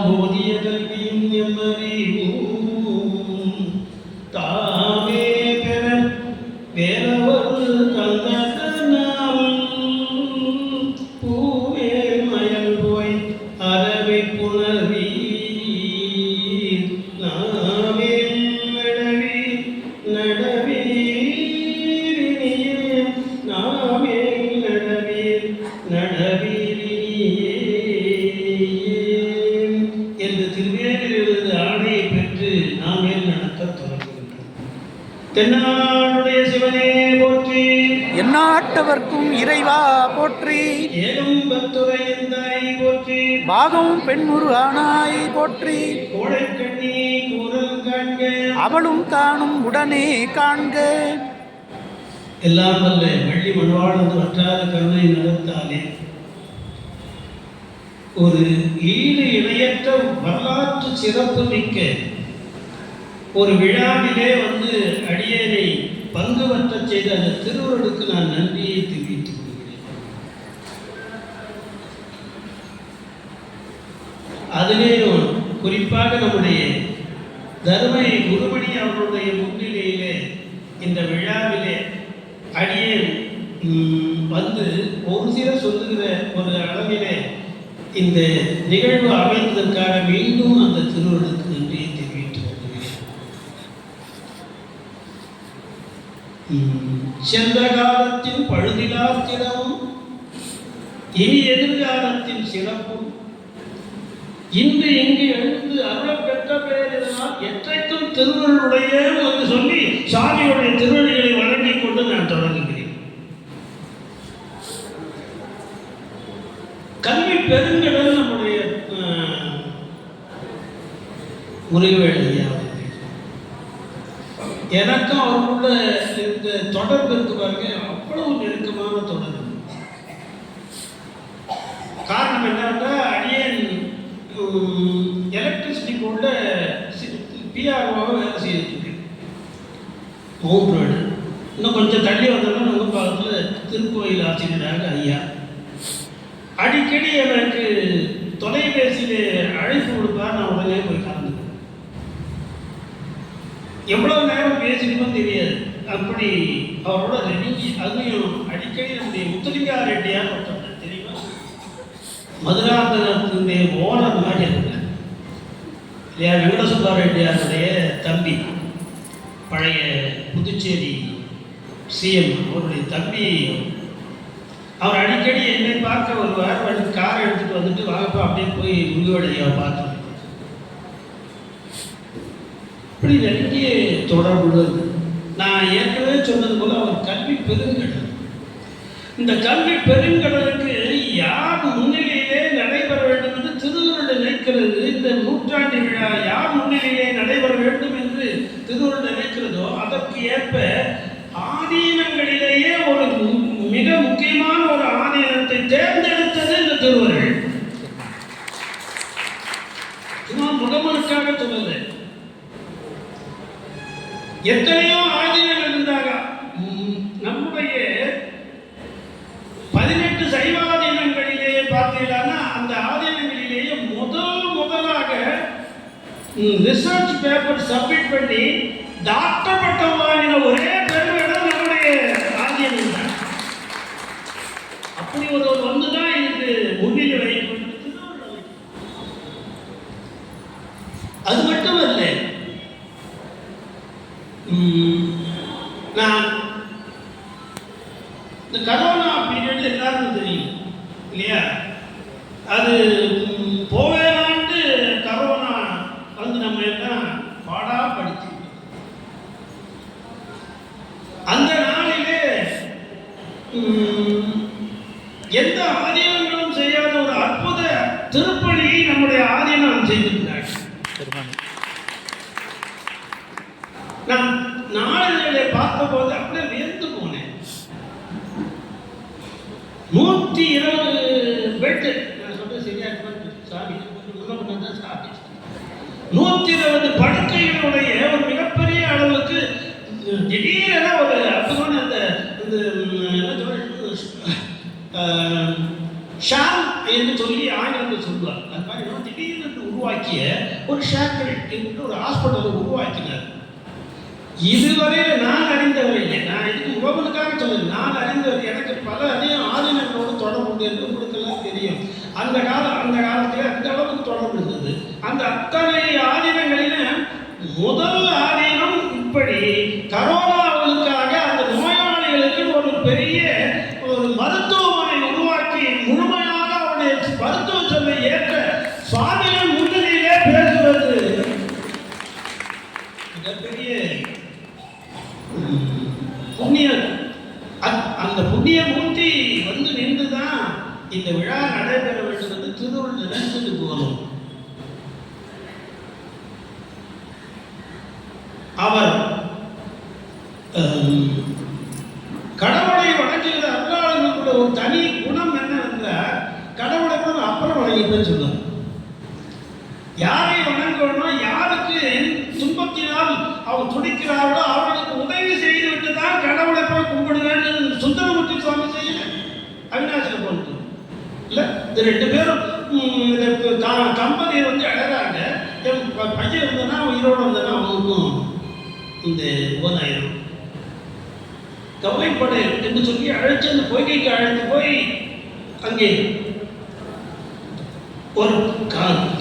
போதிய கல்வியும் எம்மறிவும் தாமே பெற வேறவர் தந்தனால் பூவே மயல் போய் அறவை புணர்வி நாமே நடவி நாமே நடவி என்று திருவேலிலிருந்து ஆணையை பெற்று நாமே நடக்க தொடங்குகின்றோம். தென்னாடுடைய சிவனே போற்றி, எந்நாட்டவர்க்கும் இறைவா போற்றி, ஏலும் பத்துரையந்தாய் போற்றி, பாகம் பெண்ணுரு ஆனாய் போற்றி, கோடைக்கண்ணி கூறல் காண்க அவளும் காணும் உடனே காண்க. எல்லாம் வல்ல வள்ளி மணவாளது வற்றாத கருணை நடத்தாலே ஒரு ஈடு இணையற்ற வரலாற்று சிறப்பு மிக்க ஒரு விழாவிலே அடியேனை பங்குபற்ற செய்த அந்த திருவருளுக்கு நான் நன்றியை தெரிவித்துக் கொள்கிறேன். அதிலேயும் குறிப்பாக நம்முடைய தருமை குருமணி அவர்களுடைய முன்னிலையிலே இந்த விழாவிலே அடியேன் ஒரு சிலர் சொல்லுகிற ஒரு அளவிலே இந்த நிகழ்வு அமைந்ததற்காக மீண்டும் அந்த திருவருளுக்கு நன்றியை தெரிவித்துக் கொள்கிறேன். சென்ற காலத்தின் பழுதிலாத்திடமும் இனி எதிர்காலத்தின் சிறப்பும் இன்று இங்கு எழுந்து அருள் பெற்ற பெயரினால் எற்றைக்கும் திருவருளுடைய என்று சொல்லி சாமியுடைய திருவடிகளை வழங்கிக் கொண்டு நான் தொடங்குகிறேன். கல்வி பெருங்கடல் நம்முடைய முருகவேலையா எனக்கும் அவருக்குள்ள இந்த தொடர்பு இருக்கு பாருங்க, அவ்வளவு நெருக்கமான தொடர்பு. காரணம் என்னன்னா, அடியேன் எலக்ட்ரிசிட்டி போர்டுல பிஆர்ஓவாக வேலை செய்திருக்கு. மவுண்ட் ரோடு இன்னும் கொஞ்சம் தள்ளி வந்தோம்னா நம்ம பக்கத்தில் திருக்கோயில் ஆசிரியராக ஐயா அடிக்கடி எனக்கு தொலைபேசியிலே அழைப்பு கொடுப்பார். நான் உடனே போய் கலந்துக்குவேன். எவ்வளவு நேரம் பேசிக்கணும் தெரியாது. அப்படி அவரோட நெருங்கி அதுவும் அடிக்கடி நம்முடைய முத்துலிங்கா ரெட்டியார் ஒருத்தர் தெரியுமா, மதுராந்தகத்தினுடைய ஓனர் மாதிரி இருந்தேன் இல்லையா, வெங்கடசுப்பா ரெட்டியாருடைய தம்பி, பழைய புதுச்சேரி சிஎம் அவருடைய தம்பி. அவர் அடிக்கடி என்னை பார்க்க வருவார். காரை எடுத்துகிட்டு வந்துட்டு வாங்கப்பா அப்படியே போய் முருகவடையாவை பார்த்து இப்படி நெருங்கிய தொடர்புள்ளது. நான் ஏற்கனவே சொன்னது போல அவர் கல்வி பெருங்கடல். இந்த கல்வி பெருங்கடலுக்கு யார் முன்னிலையிலே நடைபெற வேண்டும் என்று திருவருள் நினைக்கிறது. இந்த நூற்றாண்டு விழா யார் முன்னிலையிலே நடைபெற வேண்டும் என்று திருவருள் நினைக்கிறதோ அதற்கு ஏற்ப ஆதீனங்களிலேயே ஒரு மிக முக்கியமான ஒரு ஆதீனத்தை தேர்ந்தெடுத்தது இந்த திருவருள். சும்மா முகமனுக்காக சொல்லல. எத்தனையோ ஆதீனங்கள் இருந்தாங்க. நம்முடைய 18 சைவாதீனங்களிலேயே பார்த்தீங்கன்னா அந்த ஆதீனங்களிலேயே முதலாக ரிசர்ச் பேப்பர் சப்மிட் பண்ணி டாக்டர் பட்டம் வாங்கின ஒரே பெருமிடம் நம்முடைய ஆதீனம் தான். அப்படி ஒரு வந்துதான் இதுக்கு முன்னிலை வைக்கப்பட்டது. அது மட்டுமல்ல, நான் இந்த கரோனா பீரியட் எல்லாருக்கும் தெரியும் இல்லையா, அது போவேலாண்டு கரோனா நம்ம எல்லாம் பாடா படிச்சு அந்த நாளிலே எந்த ஆதீனங்களும் செய்யாத ஒரு அற்புத திருப்பணியை நம்முடைய ஆதீனம் செய்திருந்தார். நான் நாளிலே பார்த்தபோது அப்படியே வியந்து போனேன். 120 பெட், நான் சொல்றது சரியா சாமி 120 படுக்கைகளுடைய ஒரு மிகப்பெரிய அளவுக்கு திடீரென ஒரு அற்புதமான அந்த ஷாம் என்று சொல்லி ஆங்கிலத்தில் சொல்லுவார். அது மாதிரி திடீர்னு உருவாக்கிய ஒரு ஷேக்கல் என்று ஒரு ஹாஸ்பிட்டலை உருவாக்கினார். இதுவரை நான் அறிந்தவரை, நான் இதுக்கு உறவுகளுக்காக சொல்லுது, நான் அறிந்தவர் எனக்கு பல ஆதீனங்களோடு தொடர்பு உண்டு என்று உங்களுக்கெல்லாம் தெரியும். அந்த காலத்தில் அந்த அளவுக்கு தொடர்பு இருந்தது. அந்த அத்தனை ஆதீனங்களில முதல் ஆதீனம் இப்படி கரோனாவுக்காக அந்த நோயாளிகளுக்கு ஒரு பெரிய ஒரு மருத்துவமனை உருவாக்கி முழுமையாக அவருடைய மருத்துவ செல்வை ஏற்ற சுவாமிகள் முன்னிலையிலே பேசுவது மிகப்பெரிய புண்ணியம். அந்த புண்ணிய மூர்த்தி வந்து நின்றுதான் இந்த விழா நடைபெற வேண்டும் என்று திருவள்ளுவர் நினைச்சது போதும். அவர் கடவுளை வணங்குகிற அல்லாதவர்களுடைய ஒரு தனி குணம் என்னவென்றால் கடவுளை கூட அப்புறம் வணங்கிப்பேன்னு சொல்லுவார். யாரை வணங்கணும், யாருக்கு துன்பத்தினால் அவர் துடிக்கிறார்களோ அவர்களுக்கு உதவி செய்துவிட்டு தான் கடவுளை போய் கும்பிடுவேன்னு சுந்தரமூர்த்தி சுவாமி செய்யல, அவிநாசில போட்டு இல்லை. இந்த ரெண்டு பேரும் தம்பதியை வந்து அழகாங்க. என் பையன் இருந்தனா உயிரோடு வந்தனா அவனுக்கும் இந்த உபநாயிரம் கவலைப்படை என்று சொல்லி அழைச்சு அந்த பொய்கைக்கு அழைத்து போய் அங்கே ஒரு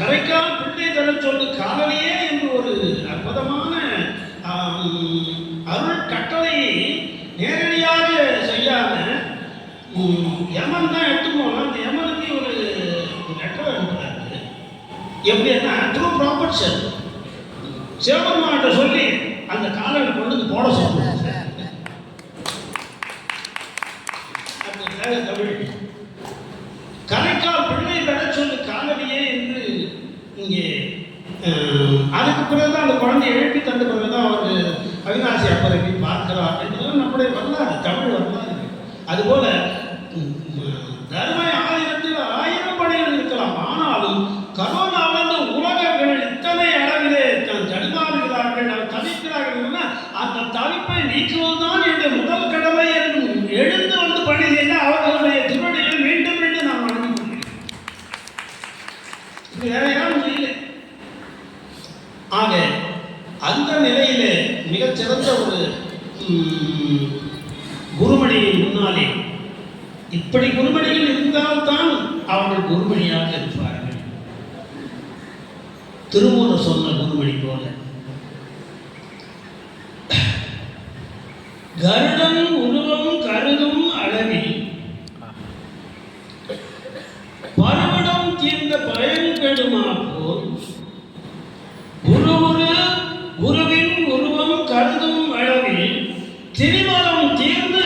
கரைக்கால் பிள்ளை தர சொல்லு காலனியே என்று ஒரு அற்புதமான அருள் கட்டளையை நேரடியாக செய்யாம யமன் தான் எடுத்து போனோம். அந்த யமனுக்கு ஒரு லெட்டர் அனுப்புறாரு. எப்படின்னா த்ரூ ப்ராப்பர்ஷன் சிவபெருமான்கிட்ட சொல்லி அந்த காலனை கொண்டு வந்து போட சொல்லுவாங்க. தமிழ் கரைக்கால் பிள்ளை பெற சொல்லு காலனியே என்று இங்கே அதுக்கு பிறகுதான் அந்த குழந்தையை எழுப்பி தந்த பிறகுதான் அவர் அவிநாசி அப்பரை போய் பார்க்கிறார் என்பதும் நம்முடைய வரலாறு, தமிழ் வரலாறு. அதுபோல தர்ம ஆயிரத்தில் 1000 பணிகள் இருக்கலாம். ஆனாலும் கரோனாவிலிருந்து உலகங்கள் இத்தனை அளவிலே தடுமாறுகிறார்கள், தவிக்கிறார்கள். அந்த தவிப்பை நீக்குவதுதான் என்னுடைய முதல் கடமை என்று எழுந்து வந்து பணி செய்த அவர்களுடைய திருவடிகள் மீண்டும் மீண்டும் நான் வணங்கி கொண்டேன். வேற யாரும் செய்யல. ஆக அந்த நிலையிலே மிகச்சிறந்த ஒரு குருமணியின் முன்னாலே இப்படி குருமணிகள் இருந்தால்தான் அவர்கள் குருமணியாக இருப்பார்கள். திருமூலர் சொன்ன குருமணி போல கருடன் உருவம் கருதும் அளவில் பருவடம் தீர்ந்த பயன்கெடுமா போல் குருவின் உருவம் கருதும் அளவில் திரிமலம் தீர்ந்து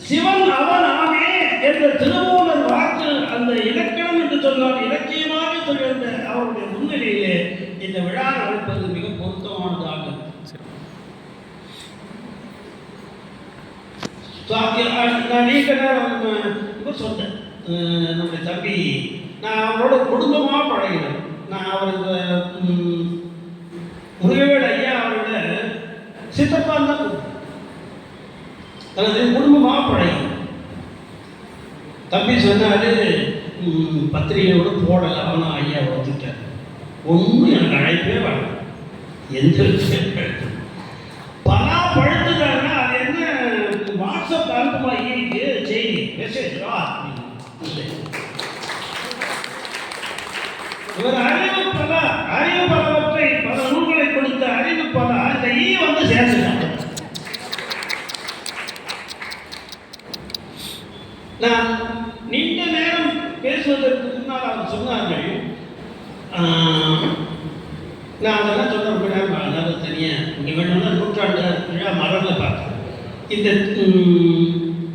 சிவன் அவனாமே என்ற திருமூலர் வாக்கு அந்த இலக்கணம் என்று சொன்னால் இலக்கியமாக சொல்கின்ற அவருடைய முன்னிலையிலே இந்த விழா நடப்பது மிக பொருத்தமானதாகும். நான் இவர் சொன்னேன், நம்முடைய தம்பி, நான் அவரோட குடும்பமாக பழகினேன். நான் அவருக்கு முருகவேல் ஐயா அவரோட சித்தப்பா தான் அதாவது குடும்பமாக பழகினேன். தம்பி சொன்னாரு, பத்திரிகையோடு போடலை, அவனும் ஐயா வந்துட்டார். ஒன்றும் எனக்கு அழைப்பே வரல. எந்த விஷயம் பலா பழுத்துட்டாங்கன்னா அது என்ன வாட்ஸ்அப் அனுப்புமா இருக்கு செய்தி மெசேஜ் இவர் அறிவு பலவற்றை பல நூல்களை கொடுத்த அறிவு பல அந்த வந்து சேர்ந்துட்டாங்க. நான் நீண்ட நேரம் பேசுவதற்கு முன்னால் அவர் சொன்னார்கள், நான் அதெல்லாம் சொல்ல விடாம அதாவது தனியாக இங்கே வேணும்னா 100ஆண்டு விழா மரபில் பார்த்தேன். இந்த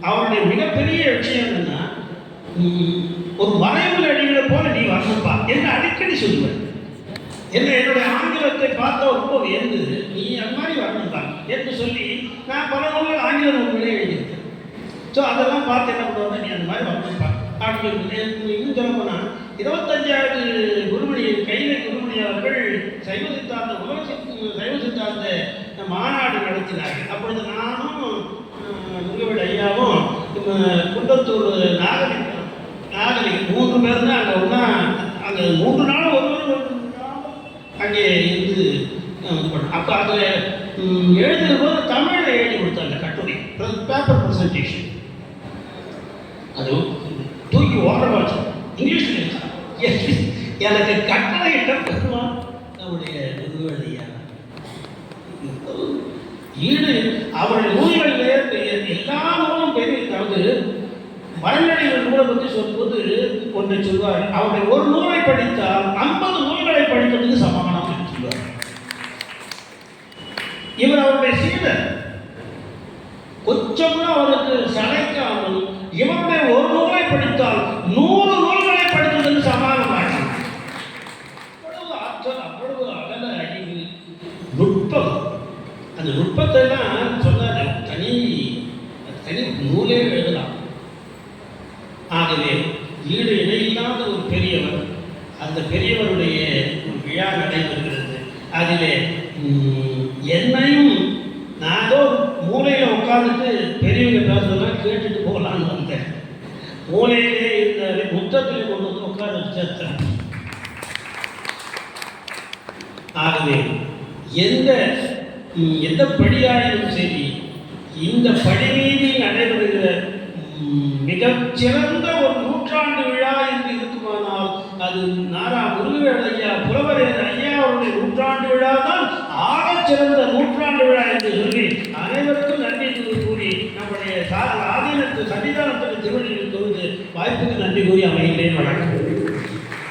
அவருடைய மிகப்பெரிய விஷயம் என்னன்னா, ஒரு மறைவில் அடிகளை போல நீ வரணும்பா என்று அடிக்கடி சொல்லுவேன். என்னுடைய ஆங்கிலத்தை பார்த்தா ரொம்ப வியந்தது, நீ அது மாதிரி வரணும்பா என்று சொல்லி நான் பல நூல்கள் ஆங்கில நூல்களே எழுதியிருக்கேன். ஸோ அதெல்லாம் பார்த்து என்ன பண்ணுவாங்க, நீ அந்த மாதிரி வரணும்பா அப்படின்னு. இன்னும் சொல்ல போனால் 25வது குருமணி கைலை குருமணி அவர்கள் சைவ சித்தாந்த மாநாடு நடத்தினார்கள். அப்பொழுது நானும் முருகவேல் ஐயாவும் குண்டத்தூர் ஆகலை 3 பேர் தான் அங்கே ஒன்றா அங்கே 3 நாள் ஒருவர் அங்கே இருந்து அப்போ அதில் எழுதுகிற போது தமிழில் எழுதி கொடுத்தாங்க கட்டுரை பேப்பர் ப்ரெசன்டேஷன். அது தூக்கி ஓரமாச்சு இங்கிலீஷில் எழுதா எனக்கு கட்டளை இட்டம் பெருமான் நம்முடைய முதுவழியா ஈடு அவருடைய நூல்களிலே எல்லா நூலும் பெரிய அதாவது மரநடைகள் நூலை பற்றி சொல்லும்போது ஒன்றை சொல்வார், அவருடைய ஒரு நூலை படித்தால் 50 நூல்களை படித்ததுக்கு சமானம் என்று சொல்வார். இவர் அவருடைய சீடர் கொஞ்சம் அவருக்கு சளைக்காமல் இவருடைய ஒரு நூலை படித்தால் 100 நூல்களை படித்ததுக்கு சமானமாக அவ்வளவு ஆற்றல், அவ்வளவு அகல அறிவு, நுட்பம். அந்த நுட்பத்தை தான் சொன்னார், தனி நூலே எழுதலாம். ஆகவே ஈடு இணையில்லாத ஒரு பெரியவர், அந்த பெரியவருடைய ஒரு விழா நடைபெறுகிறது. அதிலே என்னையும் நான் ஏதோ மூலையில் உட்காந்துட்டு பெரியவங்க பேசுறதெல்லாம் கேட்டுட்டு போகலான்னு வந்தேன். மூலையிலே இந்த புத்தகத்தில் கொண்டு வந்து உட்காந்து சேர்த்தேன். ஆகவே எந்த படியாயினும் சரி, இந்த படி மீது நடைபெறுகிற மிகச்சிறந்த ஒரு நூற்றாண்டு விழா என்று இருக்குமானால் அது நாரா முருகவேல் ஐயா புலவர் ஐயா அவருடைய நூற்றாண்டு விழா தான் ஆகச்சிறந்த நூற்றாண்டு விழா என்று சொல்லி அனைவருக்கும் நன்றி கூறி நம்முடைய ஆதீனத்து சன்னிதானத்துக்கு திருவள்ளியில் தொழுது வாய்ப்புக்கு நன்றி கூறி அமைகிறேன். வணக்கம்.